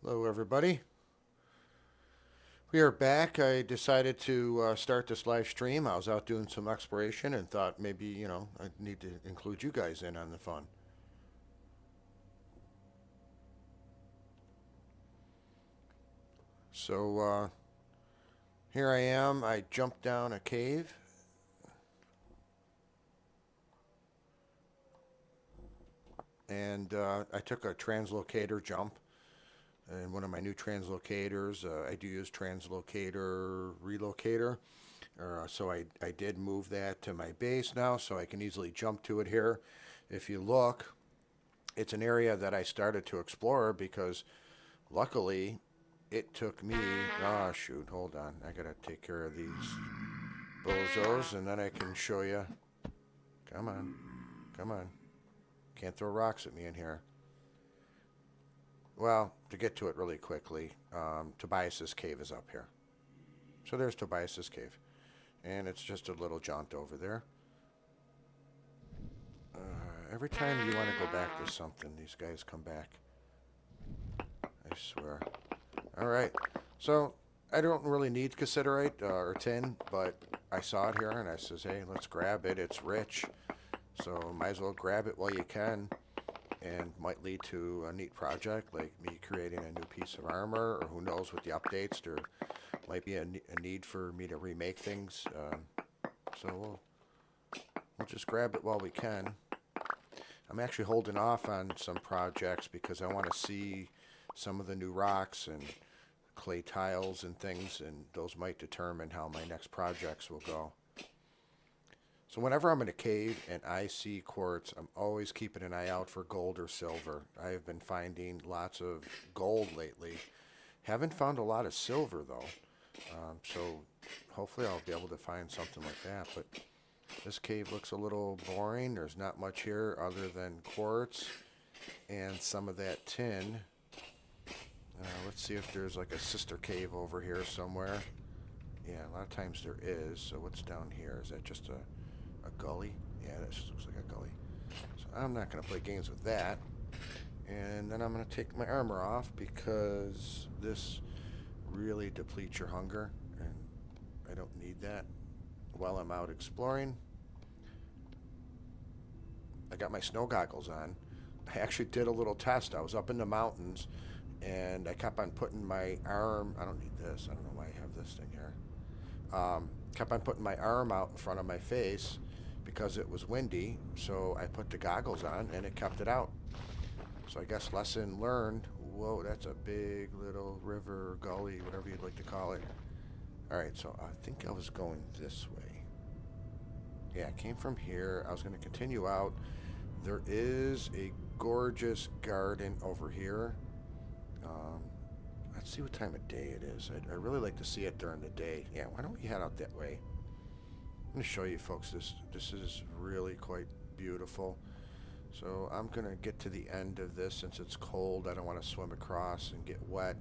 Hello, everybody. We are back. I decided to start this live stream. I was out doing some exploration and thought maybe, I need to include you guys in on the fun. So here I am. I jumped down a cave and I took a translocator jump. And one of my new translocators, I do use translocator relocator. So I did move that to my base now so I can easily jump to it here. If you look, it's an area that I started to explore because luckily it took me. Ah, shoot, hold on. I gotta take care of these bozos and then I can show you. Come on, come on. Can't throw rocks at me in here. Well, to get to it really quickly, Tobias's cave is up here. So there's Tobias's cave. And it's just a little jaunt over there. Every time you want to go back to something, these guys come back. I swear. Alright, so I don't really need cassiterite or tin, but I saw it here and I says, hey, let's grab it. It's rich, so might as well grab it while you can, and might lead to a neat project like me creating a new piece of armor, or who knows, with the updates there might be a need for me to remake things. So we'll just grab it while we can. I'm actually holding off on some projects because I want to see some of the new rocks and clay tiles and things, and those might determine how my next projects will go. So whenever I'm in a cave and I see quartz, I'm always keeping an eye out for gold or silver. I have been finding lots of gold lately. Haven't found a lot of silver though. So hopefully I'll be able to find something like that. But this cave looks a little boring. There's not much here other than quartz and some of that tin. Let's see if there's like a sister cave over here somewhere. Yeah, a lot of times there is. So what's down here? Is that just a gully? Yeah, that just looks like a gully. So I'm not going to play games with that. And then I'm going to take my armor off because this really depletes your hunger, and I don't need that while I'm out exploring. I got my snow goggles on. I actually did a little test. I was up in the mountains and I kept on putting my arm. I don't need this. I don't know why I have this thing here. Kept on putting my arm out in front of my face because it was windy, so I put the goggles on and it kept it out. So I guess lesson learned. Whoa, that's a big little river, gully, whatever you'd like to call it. Alright, so I think I was going this way. Yeah, I came from here. I was going to continue out. There is a gorgeous garden over here. Let's see what time of day it is. I really like to see it during the day. Yeah, why don't we head out that way? I'm going to show you folks this is really quite beautiful. So I'm going to get to the end of this since it's cold. I don't want to swim across and get wet.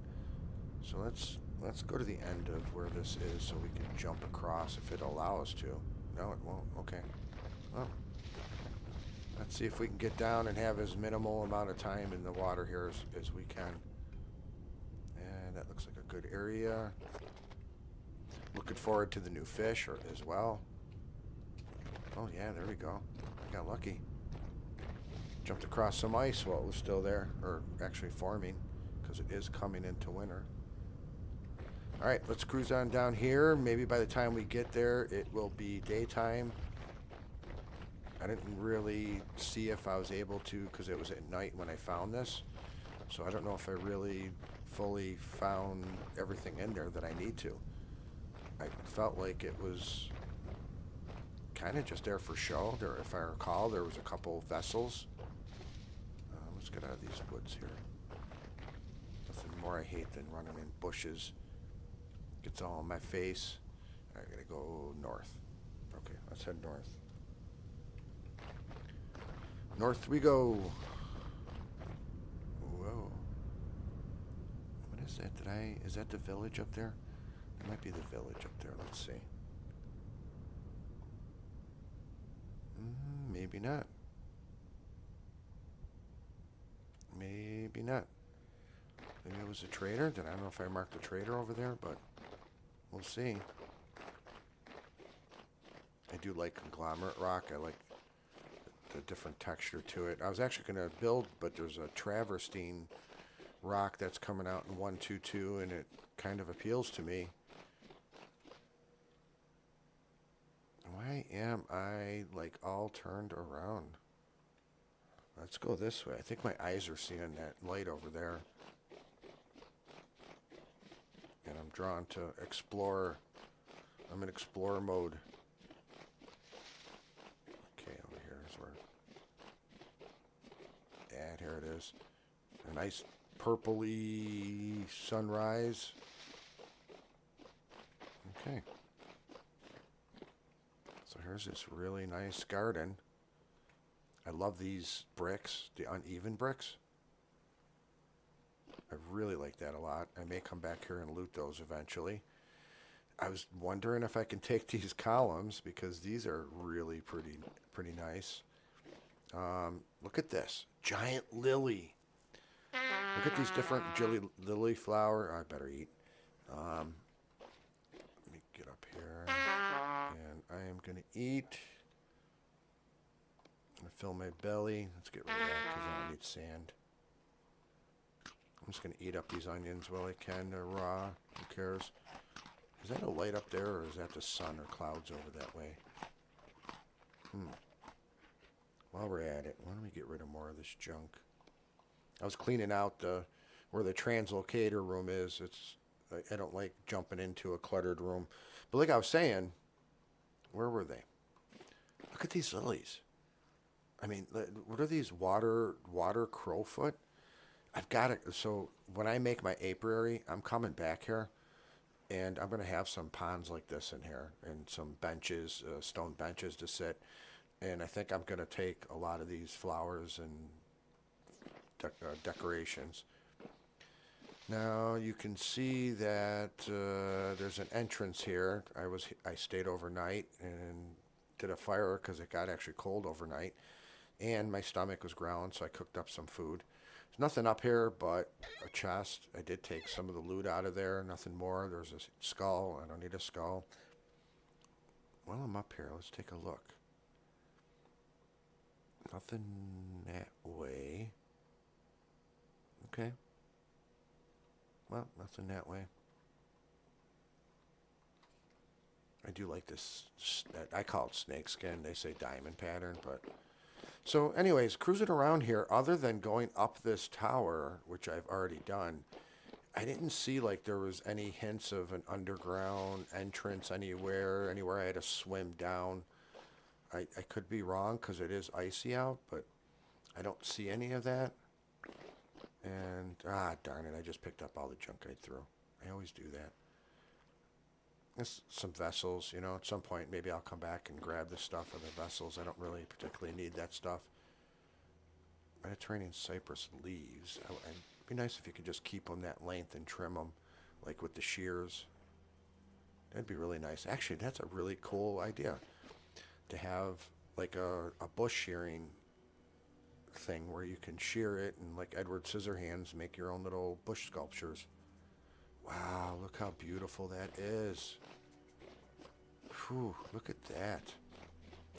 So let's go to the end of where this is so we can jump across if it'll allow us to. No, it won't. Okay. Well, let's see if we can get down and have as minimal amount of time in the water here as we can. And that looks like a good area. Looking forward to the new fish as well. Oh yeah, there we go. I got lucky. Jumped across some ice while it was still there, or actually forming, because it is coming into winter. Alright, let's cruise on down here. Maybe by the time we get there, it will be daytime. I didn't really see if I was able to, because it was at night when I found this. So I don't know if I really fully found everything in there that I need to. I felt like it was kind of just there for show. There, if I recall, there was a couple vessels. Let's get out of these woods here. Nothing more I hate than running in bushes. Gets all in my face. I gotta go north. Okay, let's head north. North we go. Whoa. What is that? Is that the village up there? That might be the village up there. Let's see. Maybe not. Maybe not. Maybe it was a trader. I don't know if I marked the trader over there, but we'll see. I do like conglomerate rock. I like the different texture to it. I was actually going to build, but there's a travertine rock that's coming out in 122, and it kind of appeals to me. Why am I like all turned around? Let's go this way. I think my eyes are seeing that light over there. And I'm drawn to explore. I'm in explorer mode. Okay, over here is where. Yeah, here it is. A nice purpley sunrise. Okay. So here's this really nice garden. I love these bricks, the uneven bricks. I really like that a lot. I may come back here and loot those eventually. I was wondering if I can take these columns because these are really pretty nice. Look at this giant lily. Look at these different lily flower. I better eat. Let me get up here, and I am gonna eat. I'm gonna fill my belly. Let's get rid of that because I don't need sand. I'm just gonna eat up these onions while I can. They're raw. Who cares? Is that a light up there, or is that the sun or clouds over that way? While we're at it, why don't we get rid of more of this junk? I was cleaning out where the translocator room is. I don't like jumping into a cluttered room. But like I was saying, where were they? Look at these lilies. I mean, what are these water crowfoot? I've got it. So when I make my apiary, I'm coming back here, and I'm going to have some ponds like this in here and some benches, stone benches to sit. And I think I'm going to take a lot of these flowers and decorations. Now you can see that there's an entrance here. I stayed overnight and did a fire because it got actually cold overnight, and my stomach was growling, so I cooked up some food. There's nothing up here but a chest. I did take some of the loot out of there. Nothing more. There's a skull. I don't need a skull. While I'm up here, let's take a look. Nothing that way. Okay. Well, nothing that way. I do like this. I call it snake skin. They say diamond pattern, but... So anyways, cruising around here, other than going up this tower, which I've already done, I didn't see like there was any hints of an underground entrance anywhere I had to swim down. I could be wrong because it is icy out, but I don't see any of that. And, darn it, I just picked up all the junk I threw. I always do that. There's some vessels, at some point maybe I'll come back and grab the stuff for the vessels. I don't really particularly need that stuff. Mediterranean cypress leaves. It'd be nice if you could just keep them that length and trim them, like with the shears. That'd be really nice. Actually, that's a really cool idea, to have like a bush shearing thing where you can shear it and like Edward Scissorhands make your own little bush sculptures. Wow, look how beautiful that is. Whew, look at that.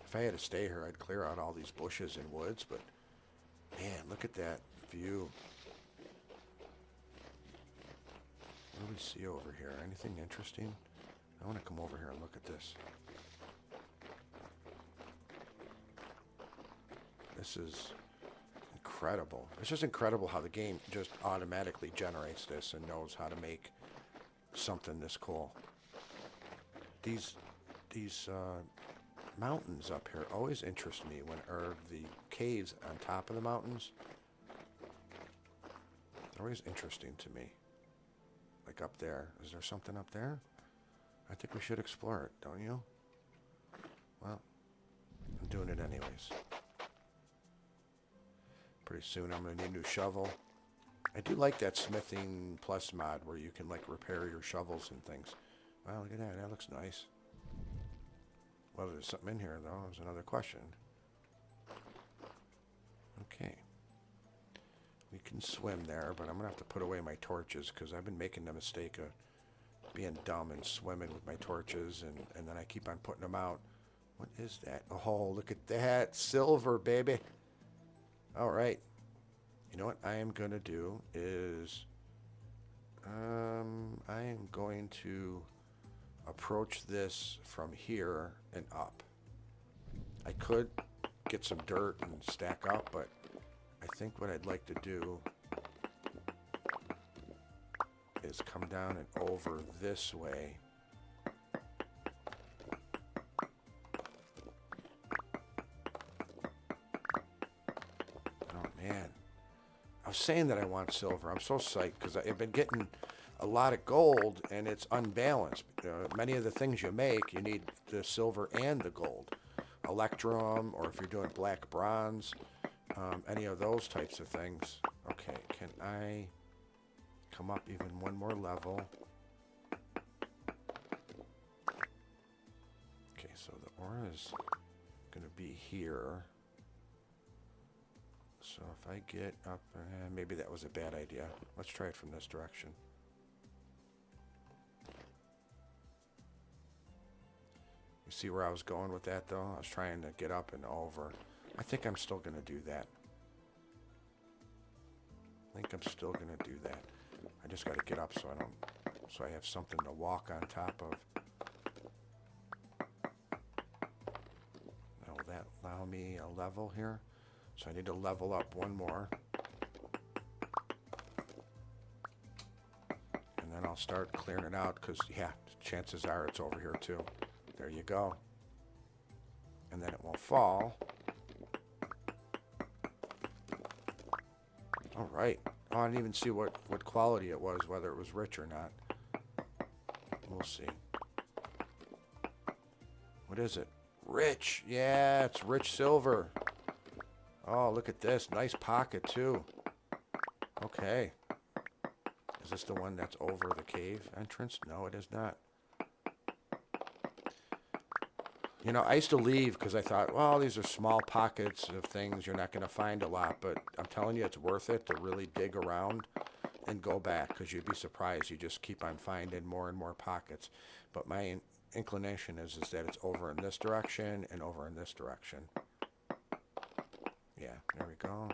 If I had to stay here, I'd clear out all these bushes and woods, but man, look at that view. What do we see over here? Anything interesting? I want to come over here and look at this. This is incredible. It's just incredible how the game just automatically generates this and knows how to make something this cool. These mountains up here always interest me, or the caves on top of the mountains. They're always interesting to me. Like up there. Is there something up there? I think we should explore it, don't you? Well, I'm doing it anyways. Pretty soon I'm going to need a new shovel. I do like that smithing plus mod where you can like repair your shovels and things. Wow, look at that. That looks nice. Well, there's something in here though. There's another question. Okay. We can swim there, but I'm going to have to put away my torches because I've been making the mistake of being dumb and swimming with my torches, and then I keep on putting them out. What is that? Oh, look at that. Silver, baby. All right. You know what I am going to do is I am going to approach this from here and up. I could get some dirt and stack up, but I think what I'd like to do is come down and over this way. Oh man, I was saying that I want silver. I'm so psyched because I've been getting a lot of gold and it's unbalanced. Many of the things you make, you need the silver and the gold. Electrum, or if you're doing black bronze, any of those types of things. Okay, can I come up even one more level? Okay, so the ore is going to be here. So if I get up, maybe that was a bad idea. Let's try it from this direction. You see where I was going with that, though? I was trying to get up and over. I think I'm still going to do that. I just got to get up so I have something to walk on top of. Now, will that allow me a level here? So I need to level up one more. And then I'll start clearing it out because, yeah, chances are it's over here too. There you go. And then it won't fall. All right. Oh, I didn't even see what quality it was, whether it was rich or not. We'll see. What is it? Rich. Yeah, it's rich silver. Oh, look at this. Nice pocket, too. Okay. Is this the one that's over the cave entrance? No, it is not. You know, I used to leave because I thought, well, these are small pockets of things. You're not going to find a lot. But I'm telling you, it's worth it to really dig around and go back because you'd be surprised. You just keep on finding more and more pockets. But my inclination is that it's over in this direction and over in this direction. Yeah, there we go.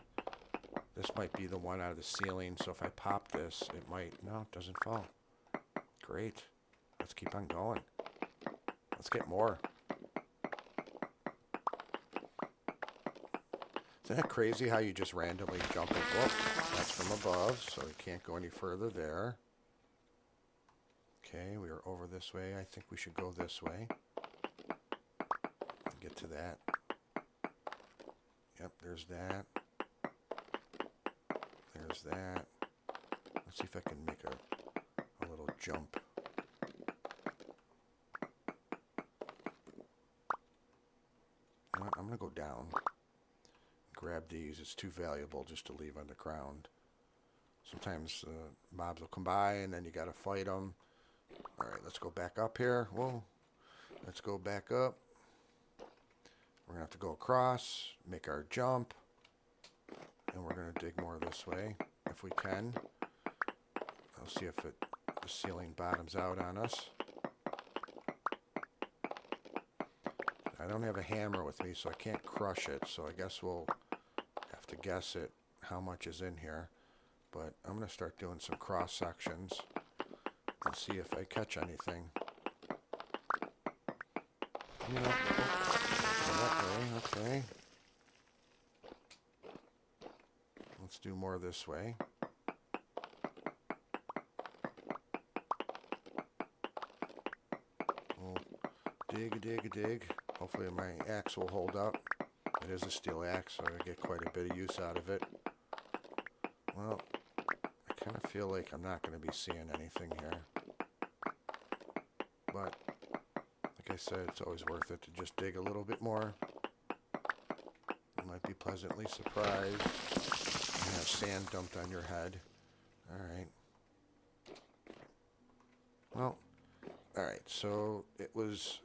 This might be the one out of the ceiling. So if I pop this, it might... No, it doesn't fall. Great. Let's keep on going. Let's get more. Isn't that crazy how you just randomly jump and whoop, that's from above, so we can't go any further there. Okay, we are over this way. I think we should go this way. Get to that. Yep, there's that. There's that. Let's see if I can make a little jump. You know what, I'm going to go down. Grab these. It's too valuable just to leave on the ground. Sometimes mobs will come by and then you got to fight them. All right, let's go back up here. Whoa. Let's go back up. We're going to have to go across, make our jump, and we're going to dig more this way if we can. I'll see if the ceiling bottoms out on us. I don't have a hammer with me, so I can't crush it, so I guess we'll have to guess it, how much is in here. But I'm going to start doing some cross sections and see if I catch anything. You know, that way, okay. Let's do more this way. We'll dig. Hopefully my axe will hold up. It is a steel axe, so I get quite a bit of use out of it. Well, I kind of feel like I'm not going to be seeing anything here. But, like I said, it's always worth it to just dig a little bit more. You might be pleasantly surprised. You have sand dumped on your head. Alright. Well, alright, so it was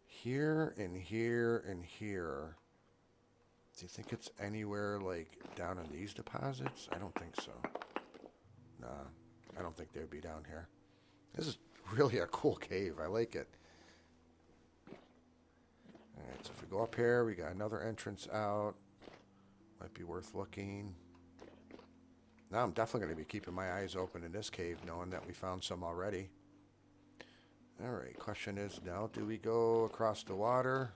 here and here and here Do you think it's anywhere like down in these deposits? I don't think so. Nah, I don't think they'd be down here. This is really a cool cave. I like it. Alright, so if we go up here, we got another entrance out. Might be worth looking. Now I'm definitely going to be keeping my eyes open in this cave, knowing that we found some already. Alright, question is now, do we go across the water?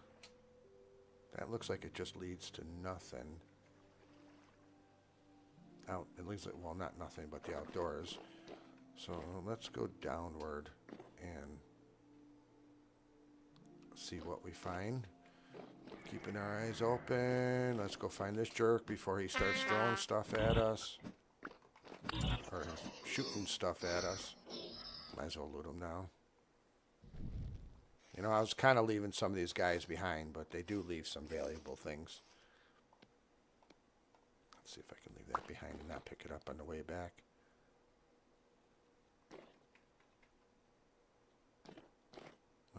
That looks like it just leads to nothing. Out, at least, well, not nothing, but the outdoors. So let's go downward and see what we find. Keeping our eyes open. Let's go find this jerk before he starts throwing stuff at us. Or shooting stuff at us. Might as well loot him now. You know, I was kind of leaving some of these guys behind, but they do leave some valuable things. Let's see if I can leave that behind and not pick it up on the way back.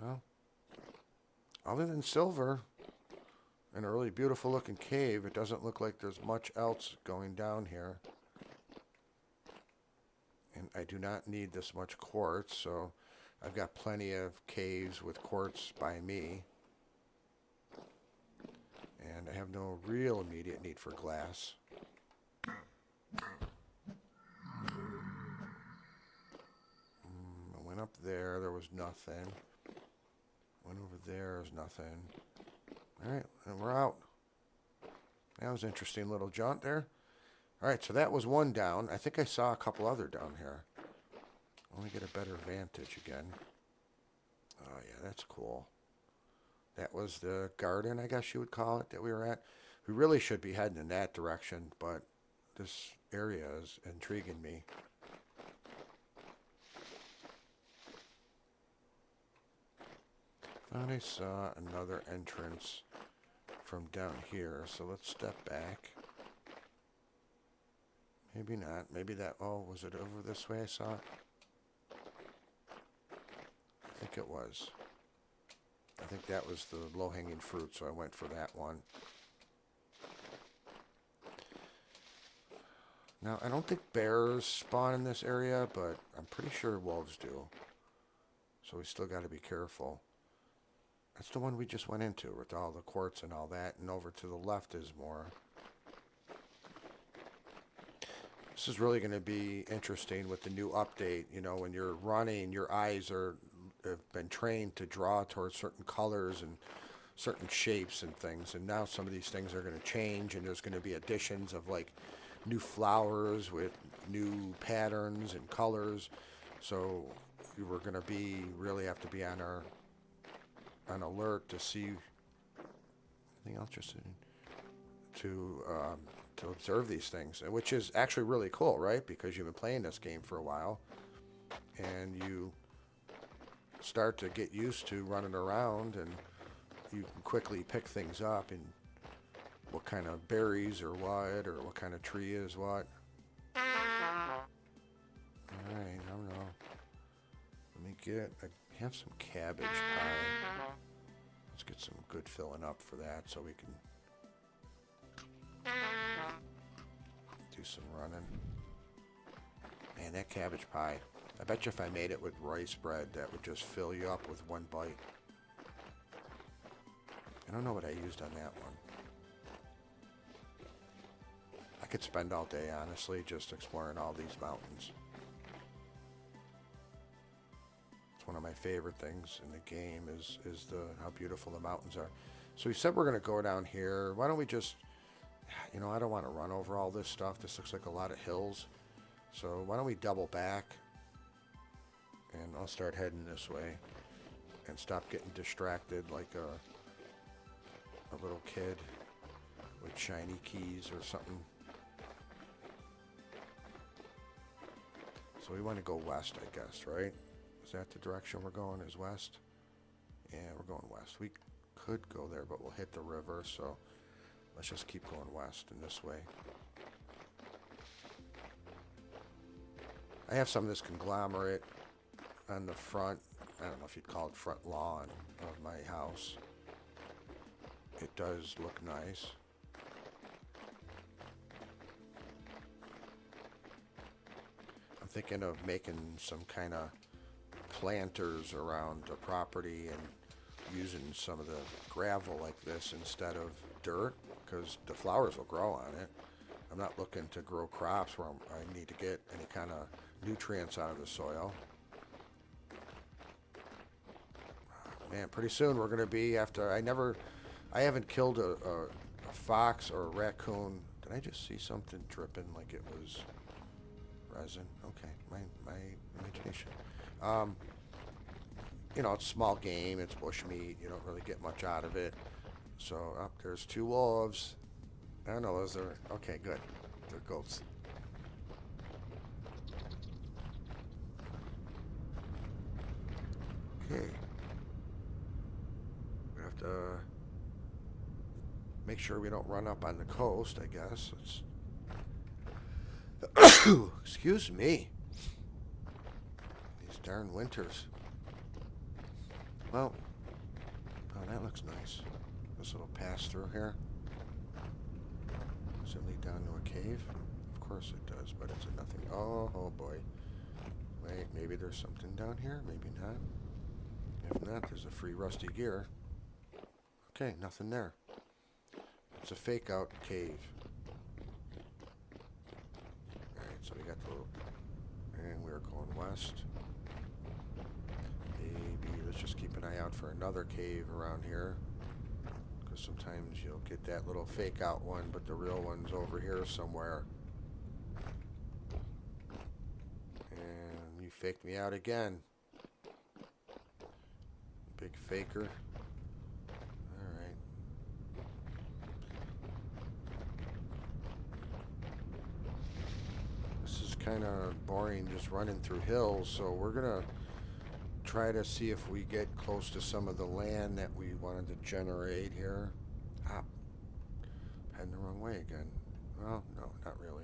Well, other than silver and a really beautiful looking cave, it doesn't look like there's much else going down here. And I do not need this much quartz, so I've got plenty of caves with quartz by me. And I have no real immediate need for glass. I went up there, there was nothing. Went over there, there's nothing. Alright, and we're out. That was an interesting little jaunt there. Alright, so that was one down. I think I saw a couple other down here. Let me get a better vantage again. Oh yeah, that's cool. That was the garden, I guess you would call it, that we were at. We really should be heading in that direction, but this area is intriguing me. Thought I saw another entrance from down here, so let's step back. Maybe not. Maybe that... Oh, was it over this way I saw it? I think it was. I think that was the low-hanging fruit, so I went for that one. Now, I don't think bears spawn in this area, but I'm pretty sure wolves do. So we still got to be careful. That's the one we just went into with all the quartz and all that, and over to the left is more. This is really going to be interesting with the new update. You know, when you're running, your eyes have been trained to draw towards certain colors and certain shapes and things. And now some of these things are going to change, and there's going to be additions of like new flowers with new patterns and colors. So we're going to really have to be on alert to see anything else just to observe these things, which is actually really cool, right? Because you've been playing this game for a while, and you start to get used to running around, and you can quickly pick things up and what kind of berries or what kind of tree is what. All right, I don't know. I have some cabbage pie. Let's get some good filling up for that so we can do some running. Man, that cabbage pie. I bet you if I made it with rice bread, that would just fill you up with one bite. I don't know what I used on that one. I could spend all day, honestly, just exploring all these mountains. It's one of my favorite things in the game is how beautiful the mountains are. So we said we're going to go down here. Why don't we just... You know, I don't want to run over all this stuff. This looks like a lot of hills. So why don't we double back, and I'll start heading this way and stop getting distracted like a little kid with shiny keys or something. So we want to go west, I guess, right? Is that the direction we're going, is west? Yeah, we're going west. We could go there, but we'll hit the river, so let's just keep going west in this way. I have some of this conglomerate on the front, I don't know if you'd call it front lawn of my house. It does look nice. thinking of making some kind of planters around the property and using some of the gravel like this instead of dirt, because the flowers will grow on it. I'm not looking to grow crops where I need to get any kind of nutrients out of the soil. Man, pretty soon we're going to be after I haven't killed a fox or a raccoon. Did I just see something dripping like it was resin? Okay, my imagination. You know, it's small game, it's bush meat, you don't really get much out of it. So, there's 2 wolves. I don't know, those are, okay, good. They're goats. Okay. We have to make sure we don't run up on the coast, I guess. Excuse me. These darn winters. Well, oh, that looks nice. This little pass through here. Does it lead down to a cave? Of course it does, but it's a nothing. Oh boy. Wait, maybe there's something down here? Maybe not. If not, there's a free rusty gear. Okay, nothing there. It's a fake out cave. Alright, so we got the little... And we're going west. Maybe let's just keep an eye out for another cave around here. Because sometimes you'll get that little fake out one, but the real one's over here somewhere. And you faked me out again. Big faker. Alright. This is kind of boring just running through hills, so we're gonna try to see if we get close to some of the land that we wanted to generate here. Ah, heading the wrong way again. Well, no, not really.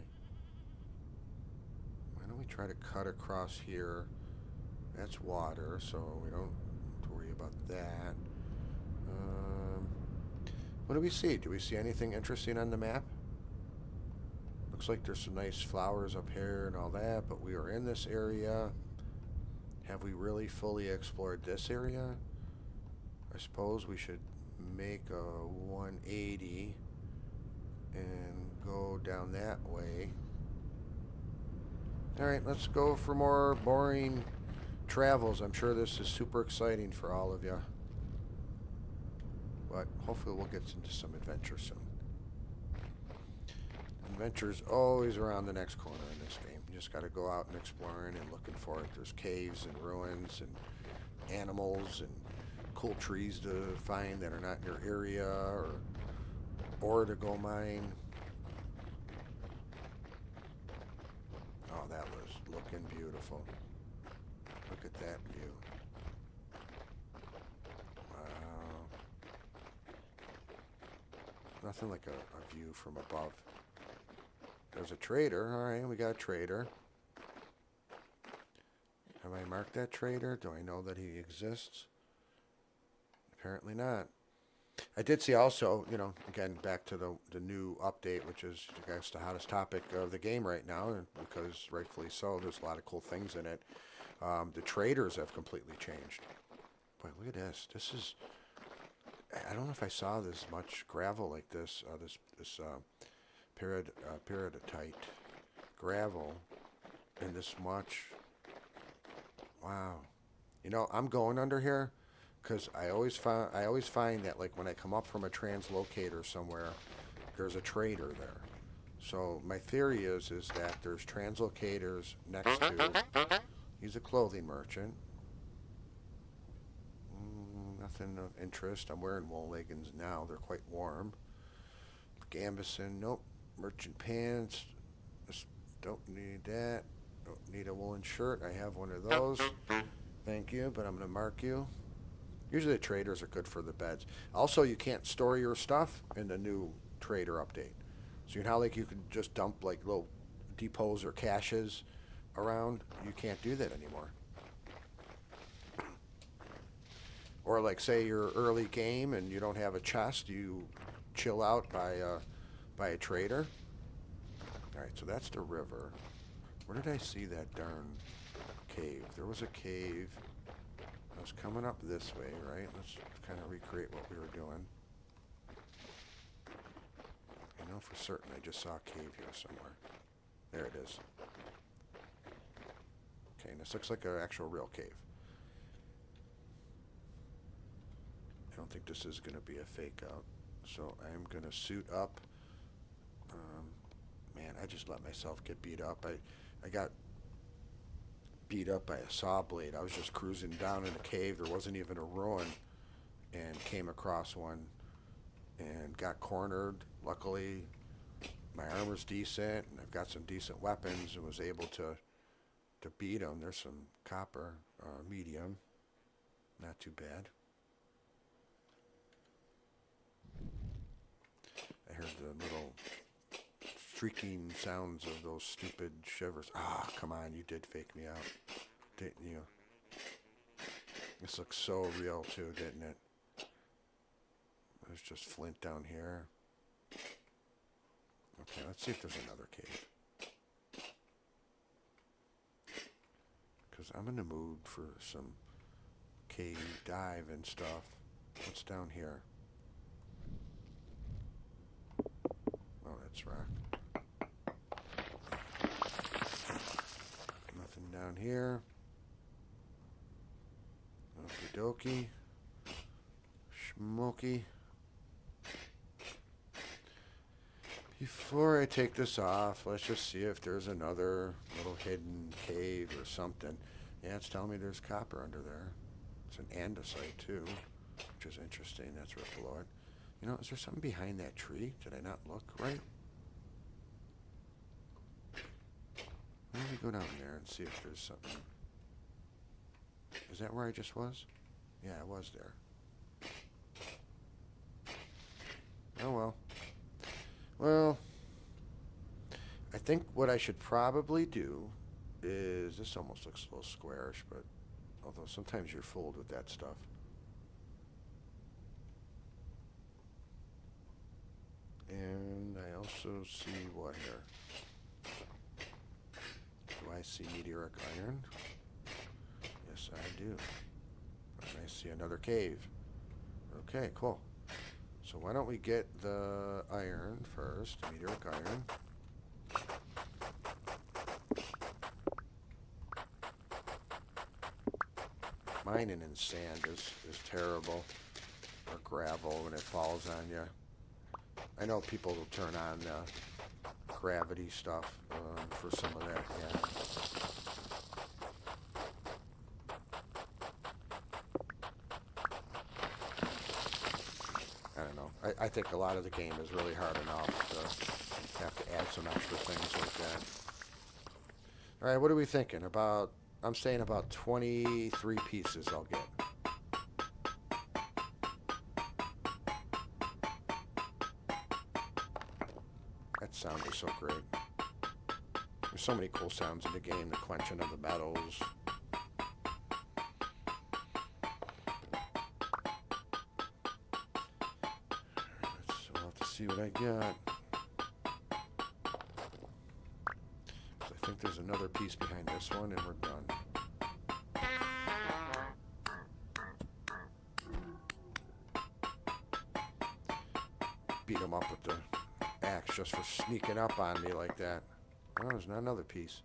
Why don't we try to cut across here? That's water, so we don't have to worry about that. What do we see? Do we see anything interesting on the map? Looks like there's some nice flowers up here and all that, but we are in this area. Have we really fully explored this area? I suppose we should make a 180 and go down that way. Alright, let's go for more boring travels. I'm sure this is super exciting for all of you. But hopefully we'll get into some adventure soon. Adventure's always around the next corner in this game. You just got to go out and exploring and looking for it. There's caves and ruins and animals and cool trees to find that are not in your area, or ore to go mine. Oh, that was looking beautiful. Look at that view. Wow. Nothing like a view from above. There's a trader. Alright, we got a trader. Have I marked that trader? Do I know that he exists? Apparently not. I did see also, you know, again, back to the new update, which is, I guess, the hottest topic of the game right now, and because rightfully so, there's a lot of cool things in it. The traders have completely changed. Boy, look at this. This is... I don't know if I saw this much gravel like this. This peridotite gravel in this much. Wow. You know, I'm going under here because I always find that, like, when I come up from a translocator somewhere, there's a trader there. So my theory is that there's translocators next to. He's a clothing merchant. Nothing of interest. I'm wearing wool leggings now. They're quite warm. Gambison, nope. Merchant pants. Just don't need that. Don't need a woolen shirt. I have one of those. Thank you, but I'm going to mark you. Usually the traders are good for the beds. Also, you can't store your stuff in the new trader update. So you know how, like, you can just dump like little depots or caches around? You can't do that anymore. Or, like, say you're early game and you don't have a chest, you chill out by a trader. All right, so that's the river. Where did I see that darn cave? There was a cave. I was coming up this way, right? Let's kind of recreate what we were doing. I know for certain I just saw a cave here somewhere. There it is. Okay, and this looks like an actual real cave. I don't think this is going to be a fake out. So I'm going to suit up. Man, I just let myself get beat up. I got beat up by a saw blade. I was just cruising down in a cave. There wasn't even a ruin, and came across one and got cornered. Luckily, my armor's decent, and I've got some decent weapons, and was able to beat them. There's some copper, medium. Not too bad. I heard the little shrieking sounds of those stupid shivers. Ah, come on, you did fake me out, didn't you? This looks so real too, didn't it? There's just flint down here. Okay, let's see if there's another cave. Because I'm in the mood for some cave dive and stuff. What's down here? Oh, that's rock. Nothing down here. Okie dokie. Smoky. Before I take this off, let's just see if there's another little hidden cave or something. Yeah, it's telling me there's copper under there. It's an andesite too, which is interesting. That's right below it. You know, is there something behind that tree? Did I not look right? Why don't we go down there and see if there's something. Is that where I just was? Yeah, I was there. Oh well. Well, I think what I should probably do is, this almost looks a little squarish, but although sometimes you're fooled with that stuff. And I also see what here? Do I see meteoric iron? Yes, I do. And I see another cave. Okay, cool. So why don't we get the iron first, meteoric iron. Mining in sand is terrible, or gravel when it falls on you. I know people will turn on gravity stuff for some of that, yeah. I don't know. I think a lot of the game is really hard enough to have to add some extra things like that. All right, what are we thinking? I'm saying about 23 pieces I'll get. That sound is so great. There's so many cool sounds in the game, the quenching of the metals. We'll have to see what I got. I think there's another piece behind this one, and we're done. Beat him up with the axe just for sneaking up on me like that. Oh, there's not another piece.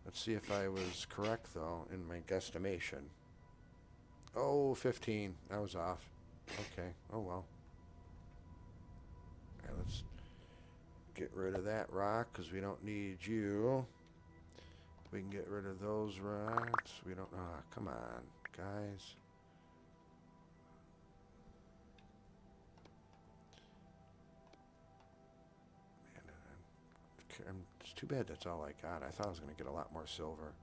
Let's see if I was correct, though, in my guesstimation. Oh, 15. I was off. Okay. Oh, well. All right, let's get rid of that rock because we don't need you. We can get rid of those rocks. We don't. Ah, come on, guys. Man, it's too bad that's all I got. I thought I was going to get a lot more silver.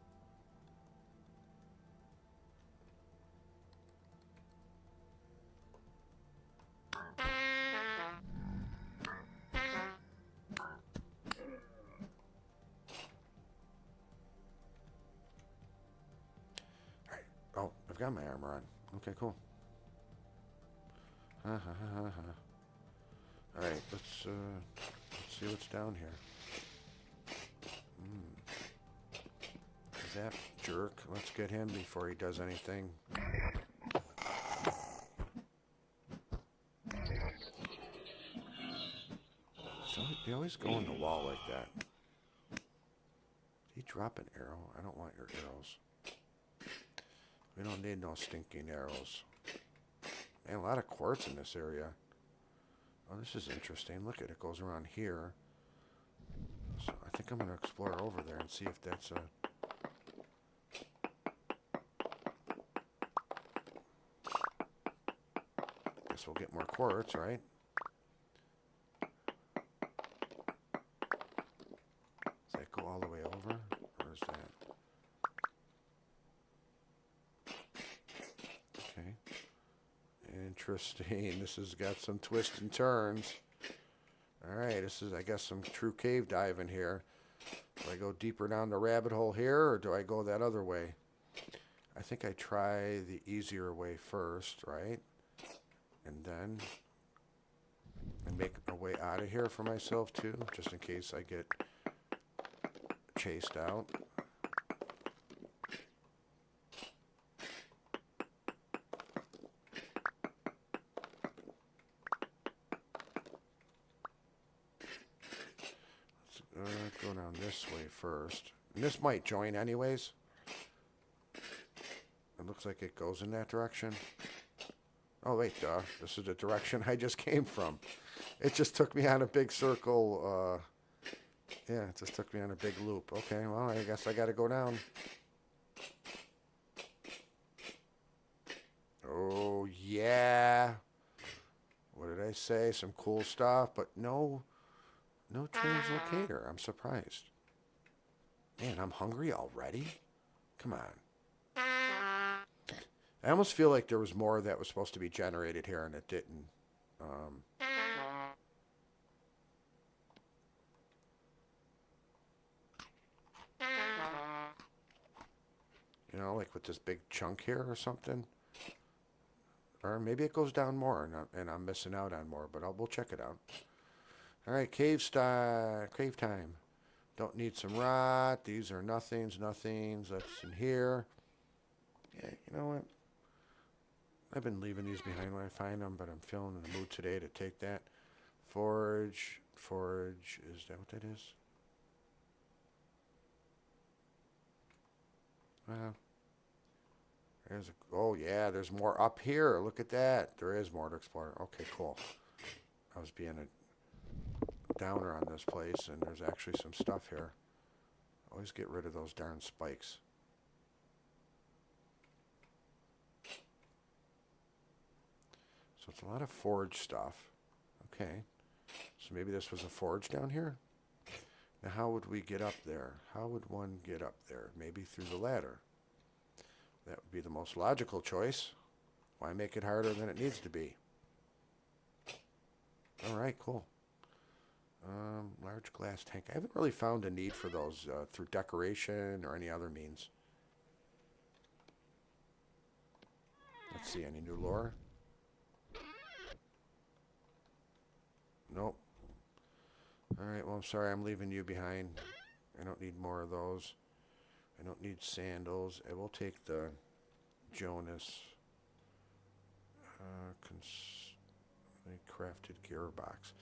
Oh, I've got my armor on. Okay, cool. All right, let's see what's down here. that jerk. Let's get him before he does anything. So they always go in the wall like that. Did he drop an arrow? I don't want your arrows. We don't need no stinking arrows. Man, a lot of quartz in this area. Oh, this is interesting. Look at it. It goes around here. So I think I'm going to explore over there and see if that's a... Guess we'll get more quartz, right? Does that go all the way over? Or is that... Okay. Interesting. This has got some twists and turns. Alright, this is, I guess, some true cave diving here. Do I go deeper down the rabbit hole here, or do I go that other way? I think I try the easier way first, right? And then I make a way out of here for myself, too, just in case I get chased out. Let's go down this way first. And this might join anyways. It looks like it goes in that direction. Oh, wait, duh. This is the direction I just came from. It just took me on a big circle. Yeah, it just took me on a big loop. Okay, well, I guess I got to go down. Oh, yeah. What did I say? Some cool stuff, but no translocator. I'm surprised. Man, I'm hungry already? Come on. I almost feel like there was more that was supposed to be generated here and it didn't. You know, like with this big chunk here or something. Or maybe it goes down more and I'm missing out on more, but we'll check it out. Alright, cave time. Don't need some rot. These are nothings. That's in here. Yeah, you know what? I've been leaving these behind when I find them, but I'm feeling in the mood today to take that. Forge, is that what that is? Well, oh yeah, there's more up here. Look at that. There is more to explore. Okay, cool. I was being a downer on this place, and there's actually some stuff here. Always get rid of those darn spikes. So it's a lot of forge stuff. Okay. So maybe this was a forge down here? Now how would we get up there? How would one get up there? Maybe through the ladder. That would be the most logical choice. Why make it harder than it needs to be? Alright, cool. Large glass tank. I haven't really found a need for those through decoration or any other means. Let's see, any new lore? Nope. Alright, well, I'm sorry, I'm leaving you behind. I don't need more of those. I don't need sandals. I will take the Jonas crafted gearbox.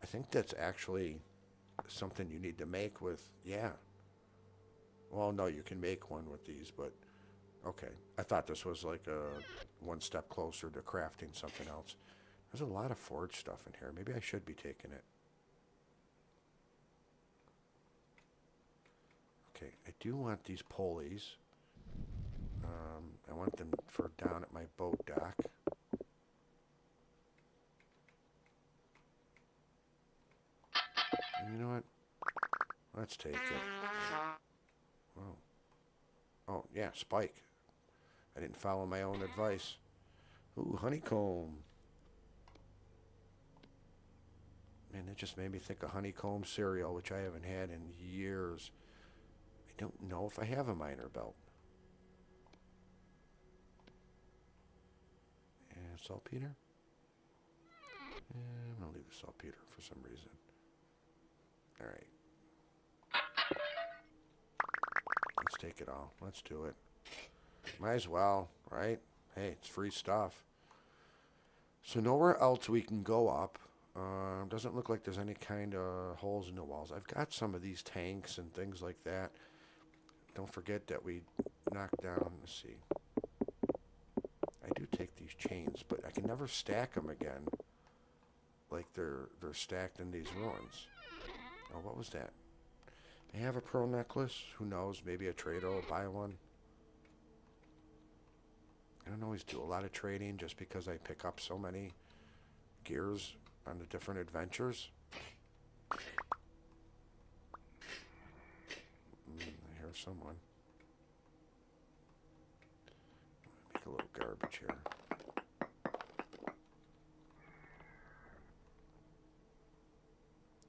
I think that's actually something you need to make with, yeah. Well, no, you can make one with these, but okay. I thought this was like a one step closer to crafting something else. There's a lot of forge stuff in here. Maybe I should be taking it. Okay, I do want these pulleys. I want them for down at my boat dock. And you know what? Let's take it. Whoa. Oh, yeah, spike. I didn't follow my own advice. Ooh, honeycomb. Man, it just made me think of honeycomb cereal, which I haven't had in years. I don't know if I have a miner belt. And saltpeter? I'm going to leave the saltpeter for some reason. Alright. Let's take it all. Let's do it. Might as well, right? Hey, it's free stuff. So nowhere else we can go up. Doesn't look like there's any kind of holes in the walls. I've got some of these tanks and things like that. Don't forget that we knocked down, let's see. I do take these chains, but I can never stack them again. Like they're stacked in these ruins. Oh, what was that? They have a pearl necklace. Who knows? Maybe a trader will buy one. I don't always do a lot of trading just because I pick up so many gears on the different adventures. I hear someone. Make a little garbage here.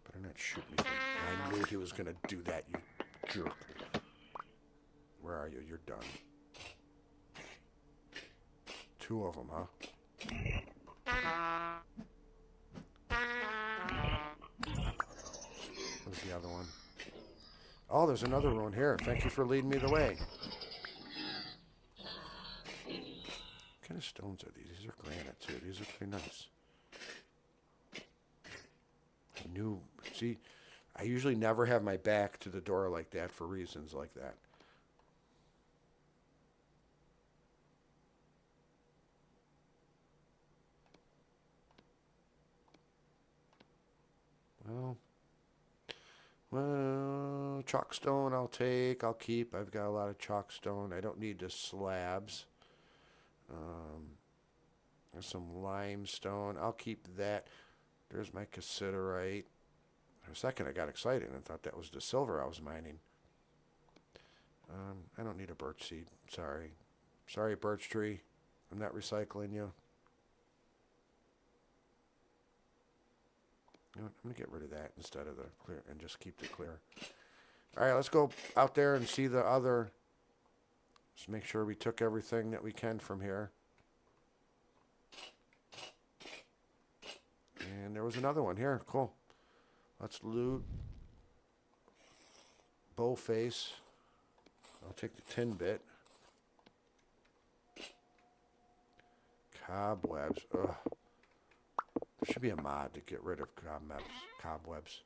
Better not shoot me. I knew he was going to do that, you jerk. Where are you? You're done. 2 of them, huh? Where's the other one? Oh, there's another one here. Thank you for leading me the way. What kind of stones are these? These are granite, too. These are pretty nice. See, I usually never have my back to the door like that for reasons like that. Well, chalkstone I'll take, I'll keep. I've got a lot of chalkstone. I don't need the slabs. There's some limestone. I'll keep that. There's my cassiterite. For a second I got excited and thought that was the silver I was mining. I don't need a birch seed. Sorry. Sorry, birch tree. I'm not recycling you. You know what? I'm going to get rid of that instead of the clear and just keep the clear. All right, let's go out there and see the other. Just make sure we took everything that we can from here. And there was another one here. Cool. Let's loot. Bow face. I'll take the tin bit. Cobwebs. Ugh. There should be a mod to get rid of cobwebs.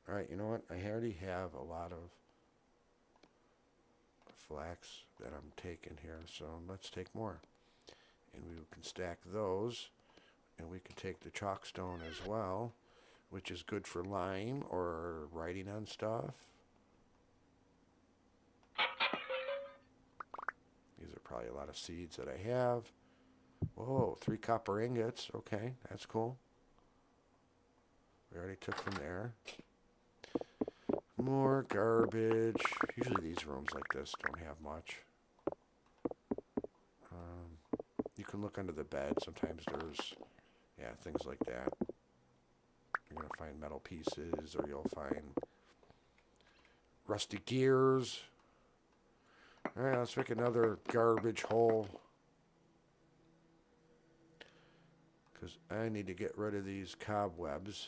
Alright, you know what? I already have a lot of flax that I'm taking here, so let's take more. And we can stack those. And we can take the chalkstone as well, which is good for lime or writing on stuff. These are probably a lot of seeds that I have. Whoa, 3 copper ingots. Okay, that's cool. We already took from there. More garbage. Usually these rooms like this don't have much. You can look under the bed. Sometimes there's, yeah, things like that. You're going to find metal pieces, or you'll find rusty gears. All right, let's make another garbage hole. Because I need to get rid of these cobwebs.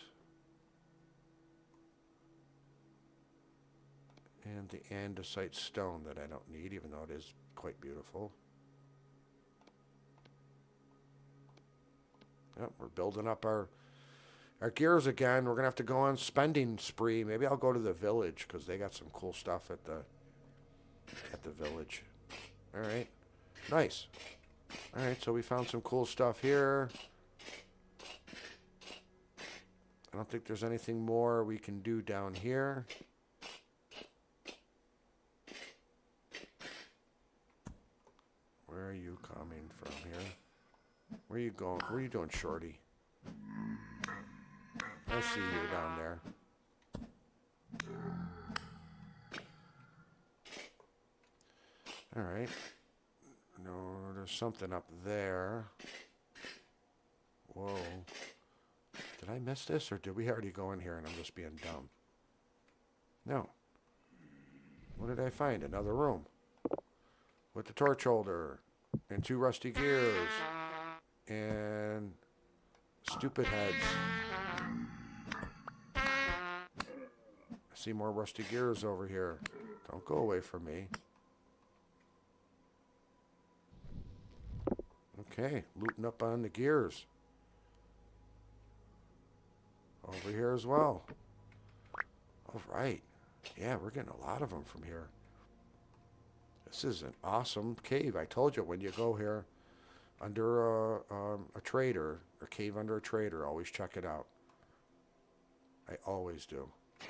And the andesite stone that I don't need, even though it is quite beautiful. Yep, we're building up our gears again. We're going to have to go on spending spree. Maybe I'll go to the village because they got some cool stuff at the village. All right. Nice. All right, so we found some cool stuff here. I don't think there's anything more we can do down here. Where are you coming from here? Where are you going? Where are you doing, Shorty? I see you down there. All right. No, there's something up there. Whoa. Did I miss this, or did we already go in here and I'm just being dumb? No. What did I find? Another room. With the torch holder. And 2 rusty gears. And stupid heads. I see more rusty gears over here. Don't go away from me. Okay, looting up on the gears. Over here as well. All right. Yeah, we're getting a lot of them from here. This is an awesome cave. I told you, when you go here under a trader, or cave under a trader, always check it out. I always do. All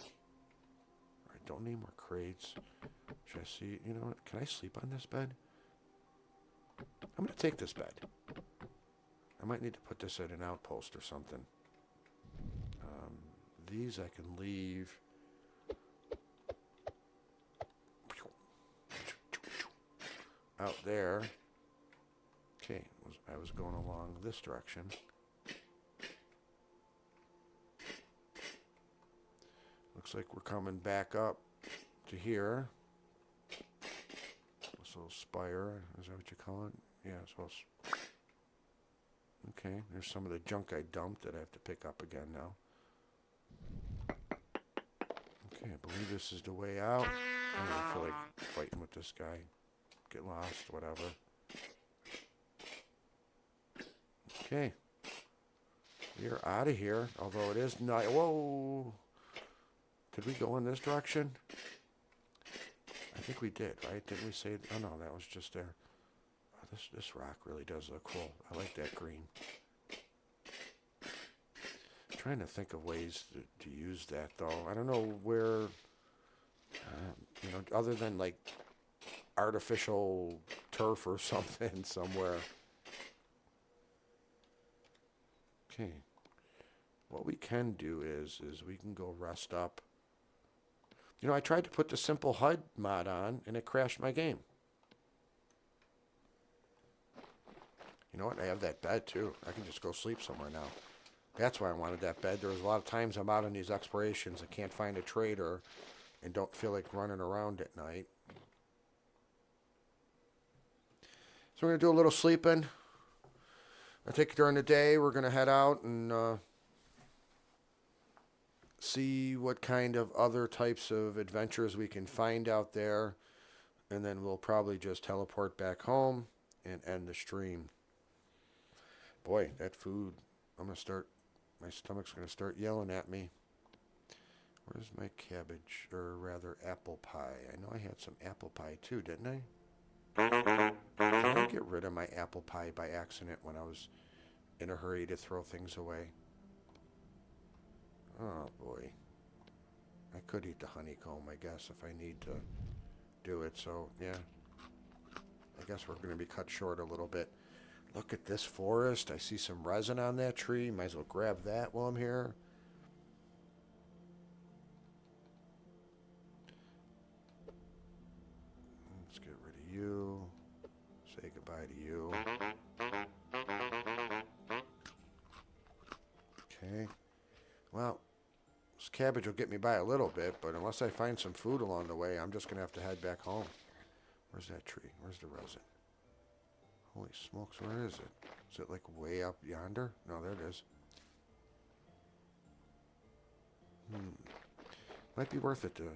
right, don't need more crates. Jesse, you know what? Can I sleep on this bed? I'm going to take this bed. I might need to put this at an outpost or something. These I can leave. Out there. Okay, I was going along this direction. Looks like we're coming back up to here. This little spire, is that what you call it? Yeah, so okay, there's some of the junk I dumped that I have to pick up again now. Okay, I believe this is the way out. I don't feel like fighting with this guy. Get lost, whatever. Okay. We are out of here, although it is night. Whoa! Did we go in this direction? I think we did, right? Didn't we say? Oh no, that was just there. Oh, this rock really does look cool. I like that green. I'm trying to think of ways to use that, though. I don't know where. You know, other than like artificial turf or something somewhere. Okay. What we can do is we can go rest up. You know, I tried to put the simple HUD mod on, and it crashed my game. You know what? I have that bed, too. I can just go sleep somewhere now. That's why I wanted that bed. There was a lot of times I'm out on these explorations, I can't find a trader, and don't feel like running around at night. So we're going to do a little sleeping. I think during the day we're going to head out and see what kind of other types of adventures we can find out there. And then we'll probably just teleport back home and end the stream. Boy, that food, my stomach's going to start yelling at me. Where's my cabbage, or rather apple pie? I know I had some apple pie too, didn't I? Did I get rid of my apple pie by accident when I was in a hurry to throw things away? Oh boy. I could eat the honeycomb, I guess, if I need to do it. So, yeah. I guess we're going to be cut short a little bit. Look at this forest. I see some resin on that tree. Might as well grab that while I'm here. Let's get rid of you. Say goodbye to you. Okay. Well, this cabbage will get me by a little bit, but unless I find some food along the way, I'm just going to have to head back home. Where's that tree? Where's the resin? Holy smokes, where is it? Is it like way up yonder? No, there it is. Might be worth it to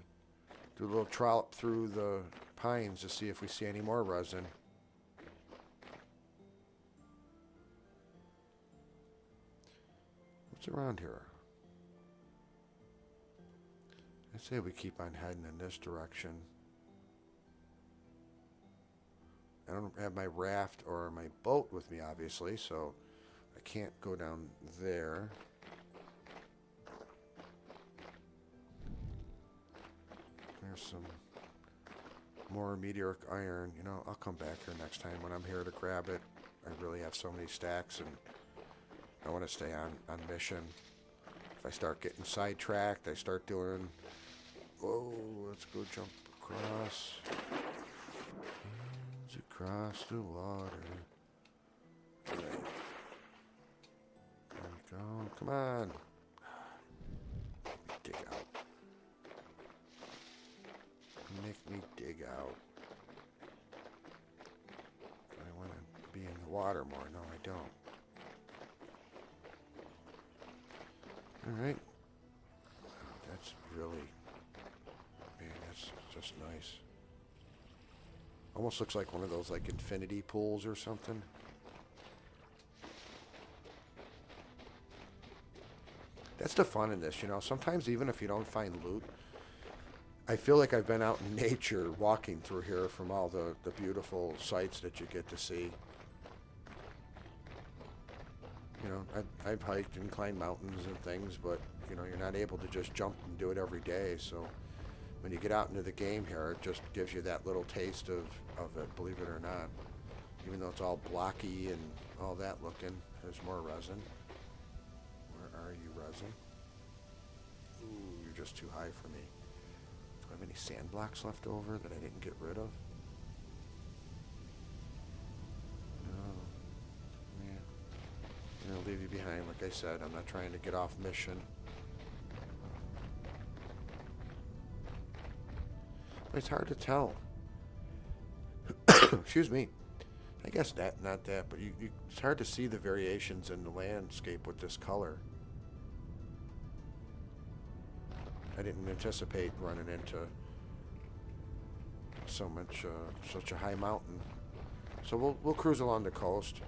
do a little trollop through the pines to see if we see any more resin. What's around here? I say we keep on heading in this direction. I don't have my raft or my boat with me, obviously, so I can't go down there. There's some more meteoric iron. You know, I'll come back here next time when I'm here to grab it. I really have so many stacks, and I want to stay on mission. If I start getting sidetracked, I start doing... Whoa, let's go jump across. Across the water. Right. There we go. Come on. Dig out. Make me dig out. Do I want to be in the water more? No, I don't. Alright. That's really... Man, that's just nice. Almost looks like one of those like infinity pools or something. That's the fun in this, you know. Sometimes even if you don't find loot, I feel like I've been out in nature walking through here from all the beautiful sights that you get to see. You know, I've hiked and climbed mountains and things, but, you know, you're not able to just jump and do it every day. So when you get out into the game here, it just gives you that little taste of it, believe it or not. Even though it's all blocky and all that looking, there's more resin. Where are you, resin? Ooh, you're just too high for me. Do I have any sand blocks left over that I didn't get rid of? No. Yeah. I'll leave you behind. Like I said, I'm not trying to get off mission. But it's hard to tell. Excuse me. I guess not that, but it's hard to see the variations in the landscape with this color. I didn't anticipate running into such a high mountain. So we'll cruise along the coast.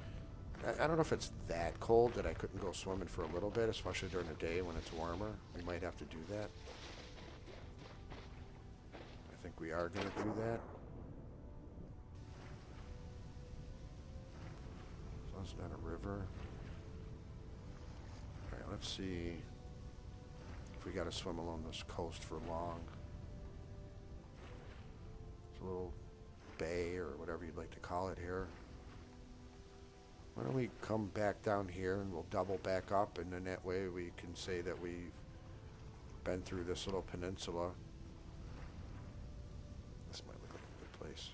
I don't know if it's that cold that I couldn't go swimming for a little bit, especially during the day when it's warmer. We might have to do that. I think we are going to do that. So it's not a river. Alright, let's see if we got to swim along this coast for long. It's a little bay or whatever you'd like to call it here. Why don't we come back down here and we'll double back up, and then that way we can say that we've been through this little peninsula. This might look like a good place.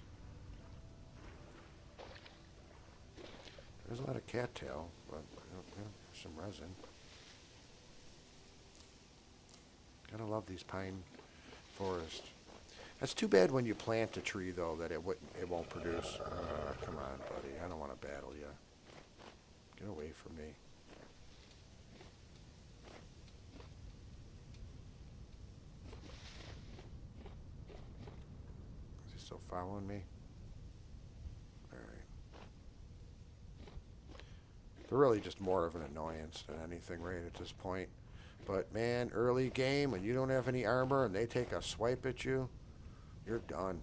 There's a lot of cattail, but yeah, some resin. Gotta love these pine forests. That's too bad when you plant a tree, though, that it won't produce. Come on, buddy. I don't want to battle you. Get away from me. Is he still following me? Alright. They're really just more of an annoyance than anything right at this point. But, man, early game, when you don't have any armor and they take a swipe at you, you're done.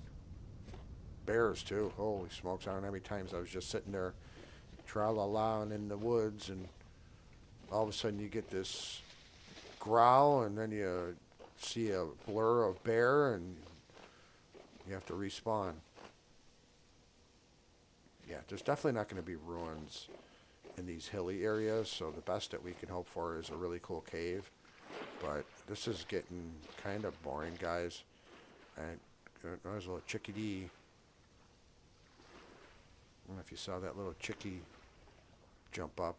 Bears, too. Holy smokes, I don't know how many times I was just sitting there tra-la-la in the woods, and all of a sudden you get this growl, and then you see a blur of bear, and you have to respawn. Yeah, there's definitely not going to be ruins in these hilly areas, so the best that we can hope for is a really cool cave. But this is getting kind of boring, guys. And there's a little chickadee. I don't know if you saw that little chickie jump up.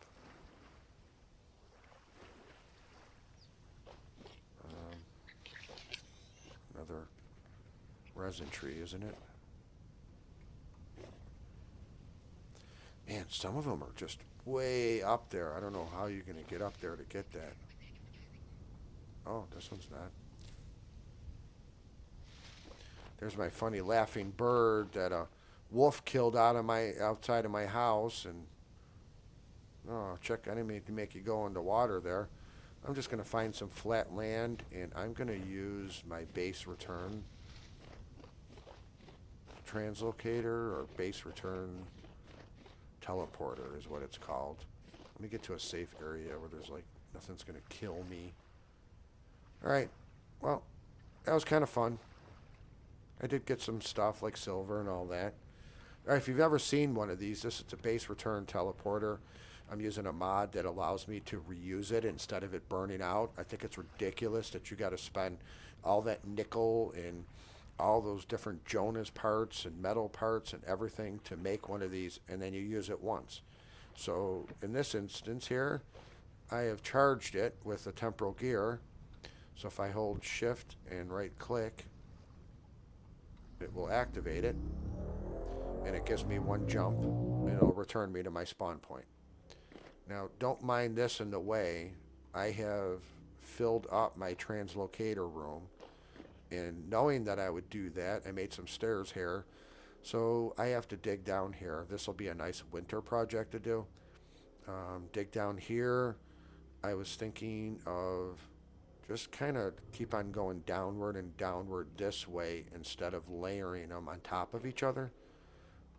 Another resin tree, isn't it? Man, some of them are just way up there. I don't know how you're going to get up there to get that. Oh, this one's not. There's my funny laughing bird that a wolf killed outside of my house, and oh, check! I didn't mean to make you go in the water there. I'm just gonna find some flat land, and I'm gonna use my base return translocator, or base return teleporter is what it's called. Let me get to a safe area where there's like nothing's gonna kill me. All right, well, that was kind of fun. I did get some stuff like silver and all that. All right, if you've ever seen one of these, this is a base return teleporter. I'm using a mod that allows me to reuse it instead of it burning out. I think it's ridiculous that you got to spend all that nickel and all those different Jonas parts and metal parts and everything to make one of these, and then you use it once. So in this instance here, I have charged it with the temporal gear. So if I hold shift and right click, it will activate it, and it gives me one jump, and it'll return me to my spawn point. Now, don't mind this in the way. I have filled up my translocator room, And knowing that I would do that, I made some stairs here. So I have to dig down here. This will be a nice winter project to do. Dig down here. I was thinking of just kind of keep on going downward and downward this way instead of layering them on top of each other.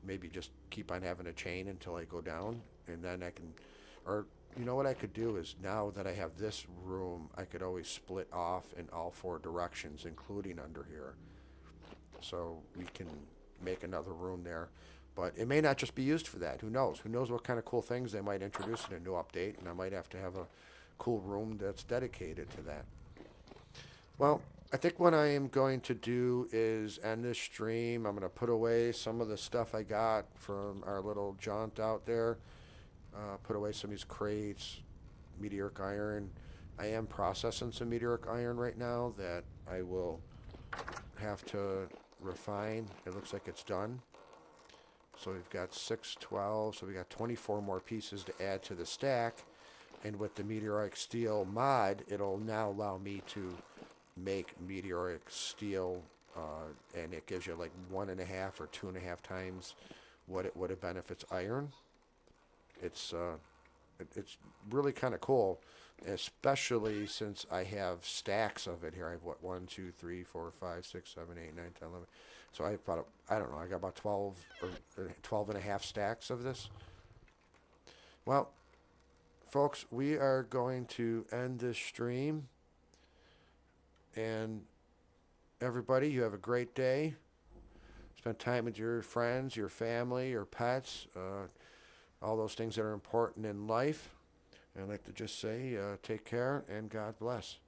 Maybe just keep on having a chain until I go down, and then I can, or you know what I could do is now that I have this room, I could always split off in all four directions, including under here. So we can make another room there. But it may not just be used for that. Who knows? Who knows what kind of cool things they might introduce in a new update, and I might have to have a cool room that's dedicated to that. Well, I think what I am going to do is end this stream. I'm going to put away some of the stuff I got from our little jaunt out there. Put away some of these crates, meteoric iron. I am processing some meteoric iron right now that I will have to refine. It looks like it's done. So we've got 612, so we got 24 more pieces to add to the stack. And with the meteoric steel mod, it'll now allow me to make meteoric steel, and it gives you like 1.5 or 2.5 times what it benefits iron. It's really kind of cool, especially since I have stacks of it here. I have what 1, 2, 3, 4, 5, 6, 7, 8, 9, 10, 11. So I have about I don't know. I got about 12 or 12.5 stacks of this. Well, folks, we are going to end this stream. And everybody, you have a great day. Spend time with your friends, your family, your pets, all those things that are important in life. And I'd like to just say, take care and God bless.